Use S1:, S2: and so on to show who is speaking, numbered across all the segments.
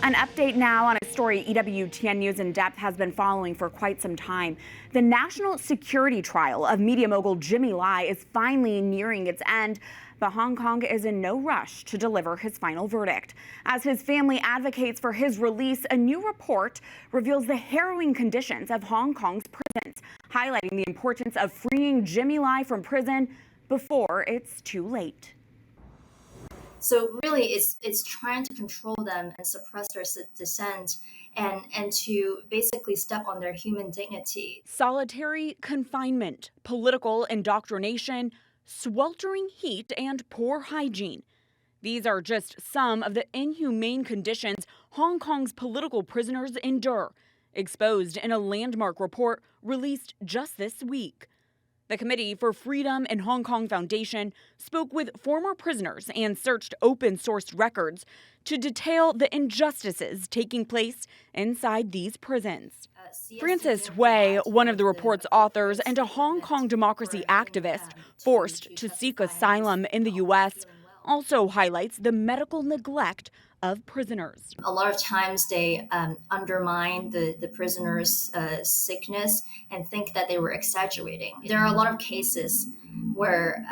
S1: An update now on a story EWTN News In Depth has been following for quite some time. The national security trial of media mogul Jimmy Lai is finally nearing its end, but Hong Kong is in no rush to deliver his final verdict. As his family advocates for his release, a new report reveals the harrowing conditions of Hong Kong's prisons, highlighting the importance of freeing Jimmy Lai from prison before it's too late.
S2: So really, it's trying to control them and suppress their dissent and to basically step on their human dignity.
S1: Solitary confinement, political indoctrination, sweltering heat, and poor hygiene. These are just some of the inhumane conditions Hong Kong's political prisoners endure, exposed in a landmark report released just this week. The Committee for Freedom in Hong Kong Foundation spoke with former prisoners and searched open-sourced records to detail the injustices taking place inside these prisons. Francis Wei, one of the report's authors and a Hong Kong democracy activist forced to seek asylum in the U.S., also highlights the medical neglect of prisoners.
S2: A lot of times they undermine the prisoners' sickness and think that they were exaggerating. There are a lot of cases where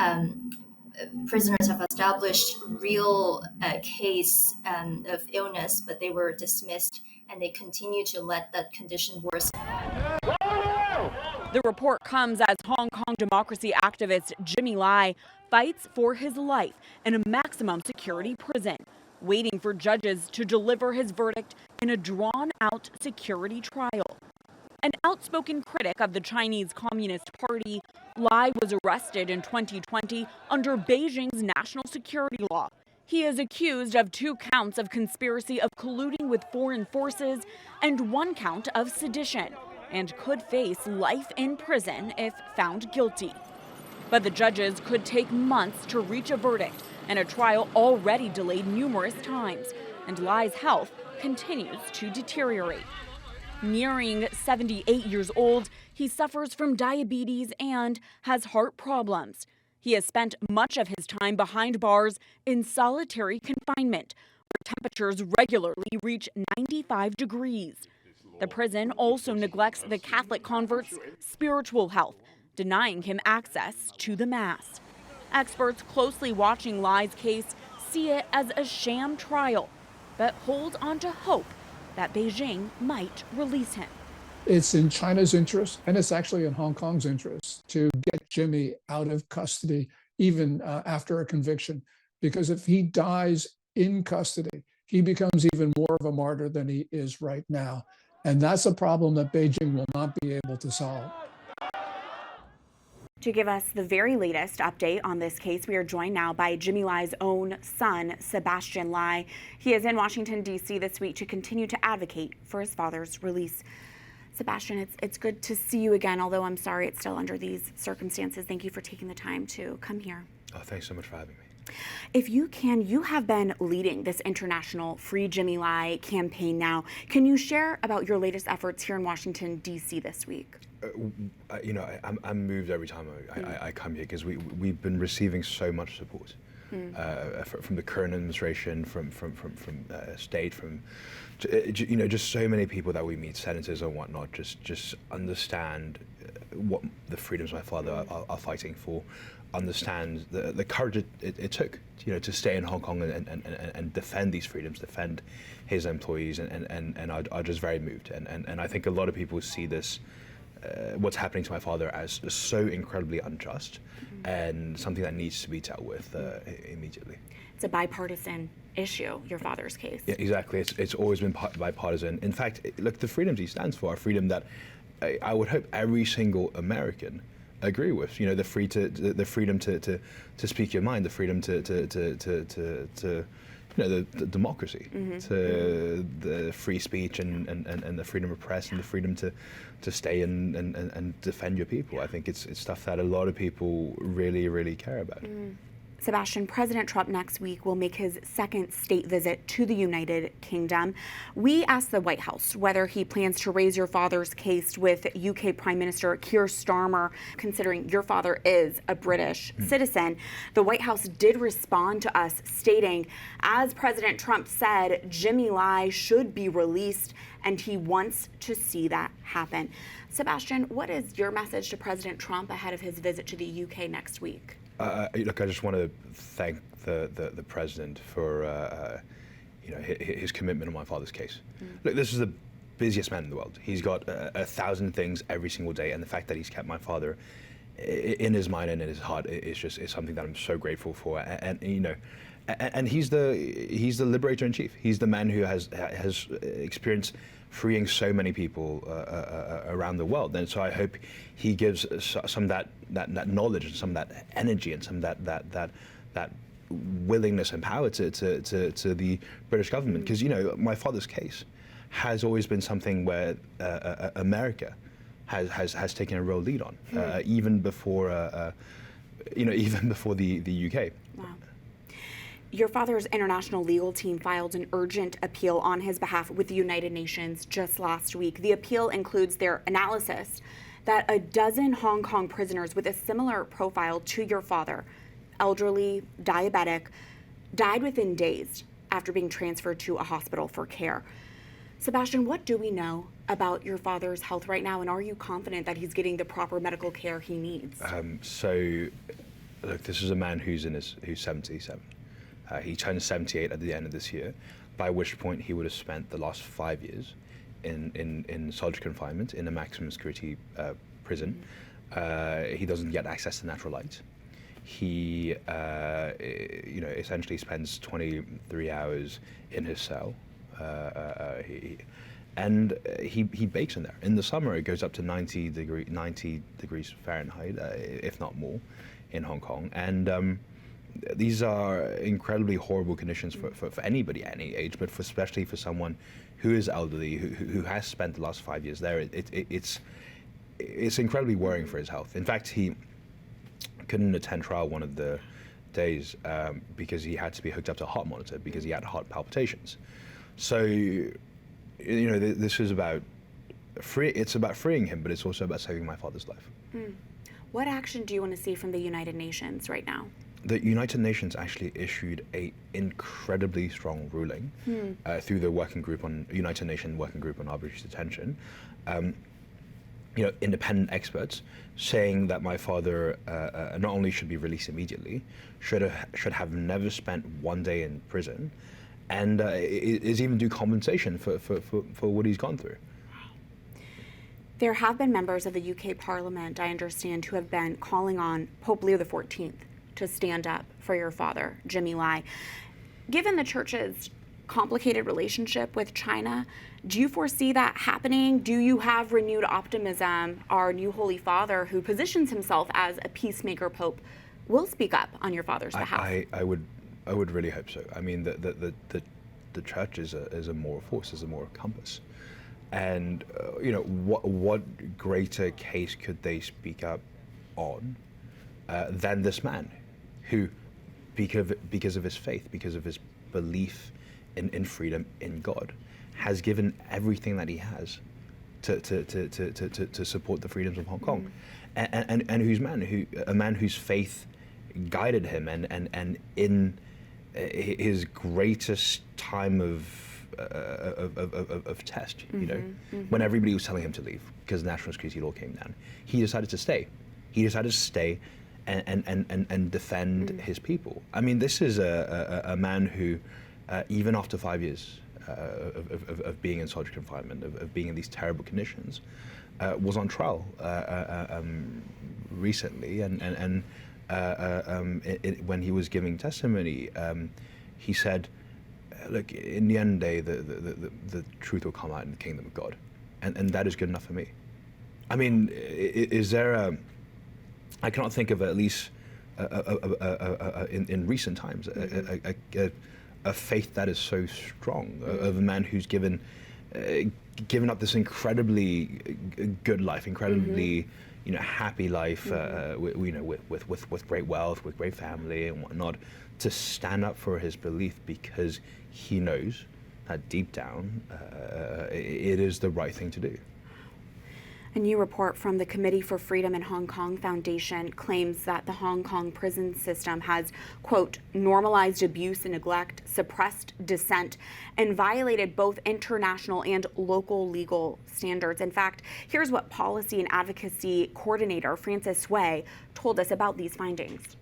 S2: prisoners have established real case of illness, but they were dismissed and they continue to let that condition worsen.
S1: The report comes as Hong Kong democracy activist Jimmy Lai fights for his life in a maximum security prison, waiting for judges to deliver his verdict in a drawn-out security trial. An outspoken critic of the Chinese Communist Party, Lai was arrested in 2020 under Beijing's national security law. He is accused of 2 counts of conspiracy of colluding with foreign forces and 1 count of sedition, and could face life in prison if found guilty. But the judges could take months to reach a verdict, and a trial already delayed numerous times, and Lai's health continues to deteriorate. Nearing 78 years old, he suffers from diabetes and has heart problems. He has spent much of his time behind bars in solitary confinement, where temperatures regularly reach 95 degrees. The prison also neglects the Catholic convert's spiritual health, denying him access to the Mass. Experts closely watching Lai's case see it as a sham trial, but hold on to hope that Beijing might release him.
S3: It's in China's interest, and it's actually in Hong Kong's interest, to get Jimmy out of custody even after a conviction, because if he dies in custody, he becomes even more of a martyr than he is right now. And that's a problem that Beijing will not be able to solve.
S1: To give us the very latest update on this case, we are joined now by Jimmy Lai's own son, Sebastien Lai. He is in Washington, D.C. this week to continue to advocate for his father's release. Sebastien, it's good to see you again, although I'm sorry it's still under these circumstances. Thank you for taking the time to come here.
S4: Oh, thanks so much for having me.
S1: If you can, you have been leading this international Free Jimmy Lai campaign now. Can you share about your latest efforts here in Washington, D.C. this week?
S4: I'm moved every time I come here because we've been receiving so much support from the current administration, from state, from just so many people that we meet, senators and whatnot, just understand what the freedoms my father are fighting for, understand the courage it took to stay in Hong Kong and defend these freedoms, defend his employees, and are just very moved. And I think a lot of people see this. What's happening to my father as so incredibly unjust and something that needs to be dealt with immediately.
S1: It's a bipartisan issue, your father's case.
S4: Yeah, exactly. It's always been bipartisan. In fact, look, the freedoms he stands for are freedom that I would hope every single American agree with. The freedom to speak your mind, the freedom to the democracy, to the free speech and the freedom of press and the freedom to stay and defend your people. I think it's stuff that a lot of people really, really care about.
S1: Sebastien, President Trump next week will make his second state visit to the United Kingdom. We asked the White House whether he plans to raise your father's case with UK Prime Minister Keir Starmer, considering your father is a British citizen. The White House did respond to us stating, as President Trump said, Jimmy Lai should be released and he wants to see that happen. Sebastien, what is your message to President Trump ahead of his visit to the UK next week?
S4: Look, I just want to thank the president for his commitment on my father's case. Look, this is the busiest man in the world. He's got 1,000 things every single day, and the fact that he's kept my father in his mind and in his heart is something that I'm so grateful for. And he's the liberator in chief. He's the man who has experienced freeing so many people around the world, and so I hope he gives some of that knowledge and some of that energy and some of that willingness and power to the British government, because my father's case has always been something where America has taken a real lead on, even before the UK.
S1: Wow. Your father's international legal team filed an urgent appeal on his behalf with the United Nations just last week. The appeal includes their analysis that a dozen Hong Kong prisoners with a similar profile to your father, elderly, diabetic, died within days after being transferred to a hospital for care. Sebastien, what do we know about your father's health right now, and are you confident that he's getting the proper medical care he needs?
S4: So, look, this is a man who's 77. He turns 78 at the end of this year, by which point he would have spent the last 5 years in solitary confinement in a maximum security prison. He doesn't get access to natural light. He, essentially spends 23 hours in his cell. He bakes in there. In the summer, it goes up to 90 degrees Fahrenheit, if not more, in Hong Kong. And these are incredibly horrible conditions for anybody at any age, but especially for someone who is elderly, who has spent the last 5 years there. It's incredibly worrying for his health. In fact, he couldn't attend trial one of the days because he had to be hooked up to a heart monitor because he had heart palpitations. So, this is about freeing him, but it's also about saving my father's life.
S1: What action do you want to see from the United Nations right now?
S4: The United Nations actually issued an incredibly strong ruling through the United Nations Working Group on Arbitrary Detention. Independent experts saying that my father not only should be released immediately, should have never spent 1 day in prison, and is even due compensation for what he's gone through.
S1: There have been members of the UK Parliament, I understand, who have been calling on Pope Leo XIV to stand up for your father, Jimmy Lai. Given the church's complicated relationship with China, do you foresee that happening? Do you have renewed optimism our new Holy Father, who positions himself as a peacemaker pope, will speak up on your father's behalf?
S4: I would really hope so. I mean, the church is a moral force, is a moral compass. And what greater case could they speak up on than this man, who, because of his faith, because of his belief in freedom in God, has given everything that he has to support the freedoms of Hong Kong, and a man whose faith guided him, and in his greatest time of test, when everybody was telling him to leave because the national security law came down, he decided to stay. He decided to stay and defend his people. I mean, this is a man who, even after 5 years of being in solitary confinement, of being in these terrible conditions, was on trial recently, and when he was giving testimony, he said, "Look, in the end of the day, the truth will come out in the kingdom of God, and that is good enough for me." I mean, is there I cannot think of at least in recent times a faith that is so strong, of a man who's given up this incredibly good life, incredibly happy life, with great wealth, with great family and whatnot, to stand up for his belief because he knows that deep down it is the right thing to do.
S1: A new report from the Committee for Freedom in Hong Kong Foundation claims that the Hong Kong prison system has, quote, normalized abuse and neglect, suppressed dissent, and violated both international and local legal standards. In fact, here's what Policy and Advocacy Coordinator Francis Wei told us about these findings.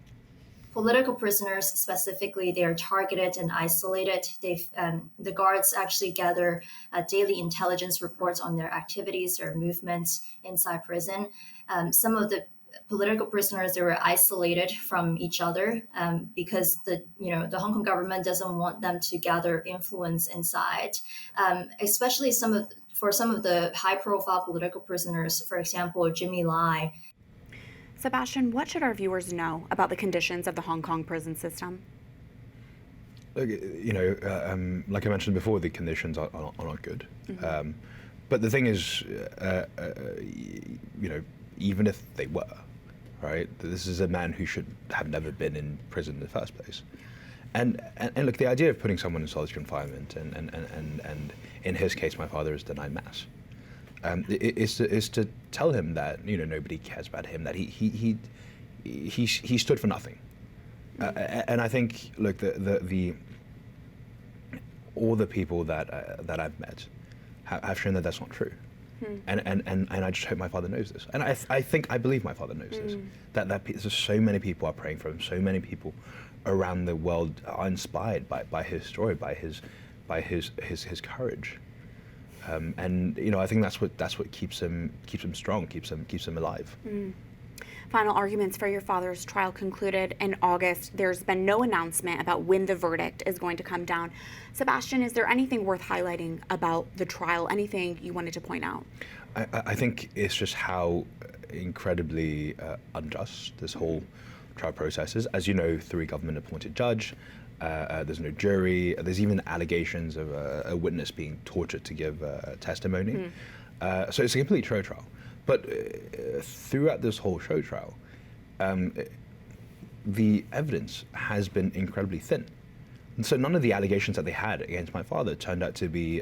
S2: Political prisoners specifically, they are targeted and isolated. The guards actually gather daily intelligence reports on their activities or movements inside prison. Some of the political prisoners, they were isolated from each other because the Hong Kong government doesn't want them to gather influence inside, especially for some of the high-profile political prisoners. For example, Jimmy Lai.
S1: Sebastien, what should our viewers know about the conditions of the Hong Kong prison system?
S4: Look, like I mentioned before, the conditions are not good. Mm-hmm. But the thing is, even if they were, right, this is a man who should have never been in prison in the first place. And look, the idea of putting someone in solitary confinement, and in his case, my father is denied mass. Is to tell him that nobody cares about him, that he stood for nothing, and I think, look, all the people that I've met have shown that that's not true, and I just hope my father knows this, and I believe my father knows this, that there's so many people are praying for him, so many people around the world are inspired by his story, by his courage. And I think that's what keeps him strong, keeps him alive.
S1: Final arguments for your father's trial concluded in August. There's been no announcement about when the verdict is going to come down. Sebastien, is there anything worth highlighting about the trial? Anything you wanted to point out?
S4: I think it's just how incredibly unjust this whole trial process is. As you know, through a government-appointed judge. There's no jury. There's even allegations of a witness being tortured to give testimony. So it's a complete show trial. But throughout this whole show trial, the evidence has been incredibly thin. And so none of the allegations that they had against my father turned out to be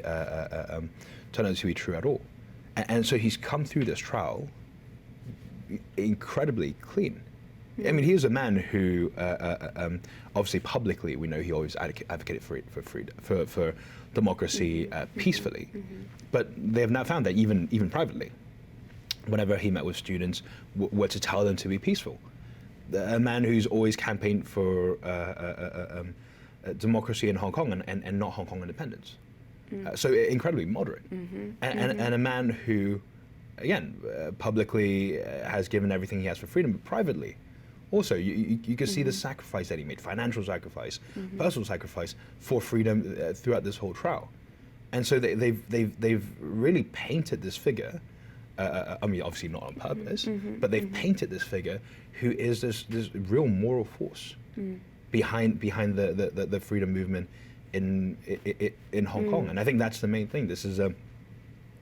S4: true at all. And so he's come through this trial incredibly clean. I mean, he is a man who, obviously publicly, we know he always advocated for freedom, for democracy peacefully. But they have now found that even privately, whenever he met with students, were to tell them to be peaceful. A man who's always campaigned for democracy in Hong Kong and not Hong Kong independence. So incredibly moderate. And a man who, again, publicly has given everything he has for freedom, but privately, also, you can see the sacrifice that he made, financial sacrifice, personal sacrifice for freedom throughout this whole trial. And so they've really painted this figure, I mean, obviously not on purpose, but they've painted this figure who is this real moral force behind the freedom movement in Hong Kong. And I think that's the main thing. This is, and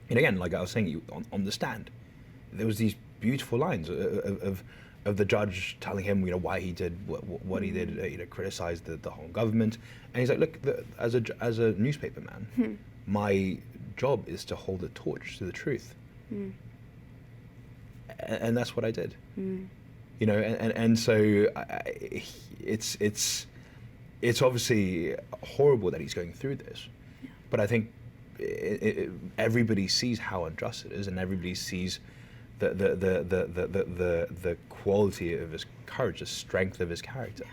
S4: again, like I was saying, on the stand, there was these beautiful lines of the judge telling him, why he did what he did, criticize the Hong Kong government, and he's like, look, as a newspaper man, my job is to hold a torch to the truth, and that's what I did, and so it's obviously horrible that he's going through this, but I think everybody sees how unjust it is, and everybody sees the quality of his courage, the strength of his character.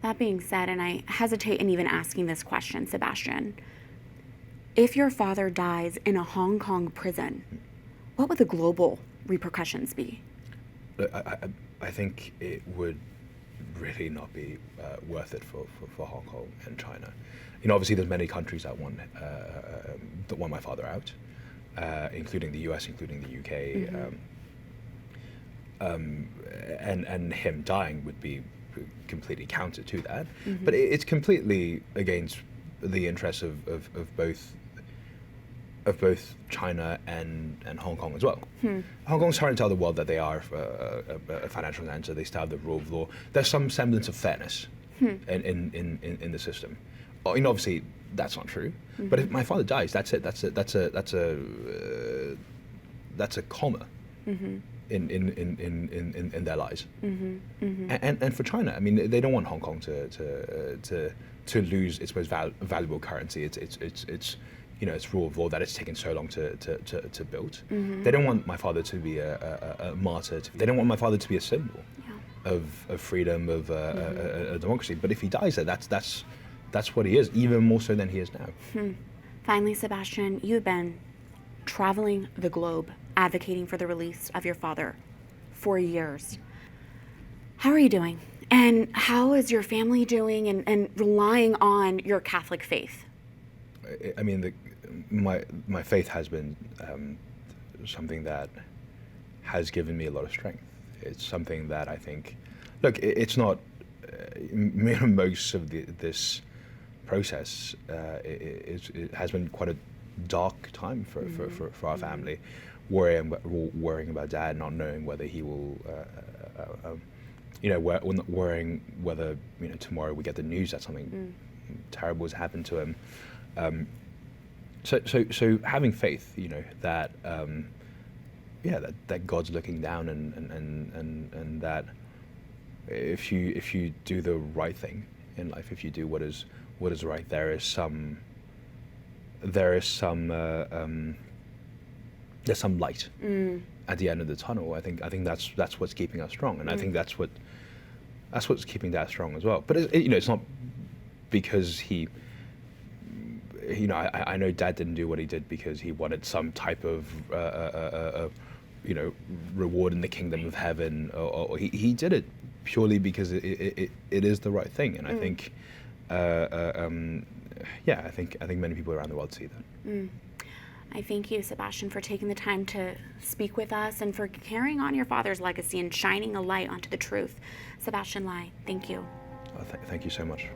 S1: That being said, and I hesitate in even asking this question, Sebastien, if your father dies in a Hong Kong prison, what would the global repercussions be?
S4: I think it would really not be worth it for Hong Kong and China. Obviously there's many countries that want my father out. Including the US, including the UK, and him dying would be completely counter to that. But it's completely against the interests of both of both China and Hong Kong as well. Hong Kong's trying to tell the world that they are a financial center, they still have the rule of law. There's some semblance of fairness in the system. Obviously, that's not true. But if my father dies, that's it. That's a comma in their lives. And for China, I mean, they don't want Hong Kong to lose its most valuable currency. It's rule of law that it's taken so long to build. They don't want my father to be a martyr. They don't want my father to be a symbol of freedom, of a democracy. But if he dies there, that's what he is, even more so than he is now.
S1: Finally, Sebastien, you've been traveling the globe advocating for the release of your father for years. How are you doing? And how is your family doing and relying on your Catholic faith?
S4: I mean, my faith has been something that has given me a lot of strength. It's something that I think, look, it's not, most of this process, it has been quite a dark time for our family, worrying about Dad, not knowing whether he will, worrying whether tomorrow we get the news that something terrible has happened to him. So having faith, that that God's looking down and that if you do the right thing in life, if you do what is right, there's some light at the end of the tunnel. I think that's what's keeping us strong, and I think that's what's keeping Dad strong as well. But it's not because he. I know Dad didn't do what he did because he wanted some type of reward in the kingdom of heaven, or he did it purely because it is the right thing, and I think I think many people around the world see that.
S1: I thank you, Sebastien, for taking the time to speak with us and for carrying on your father's legacy and shining a light onto the truth. Sebastien Lai, thank you.
S4: Thank you so much.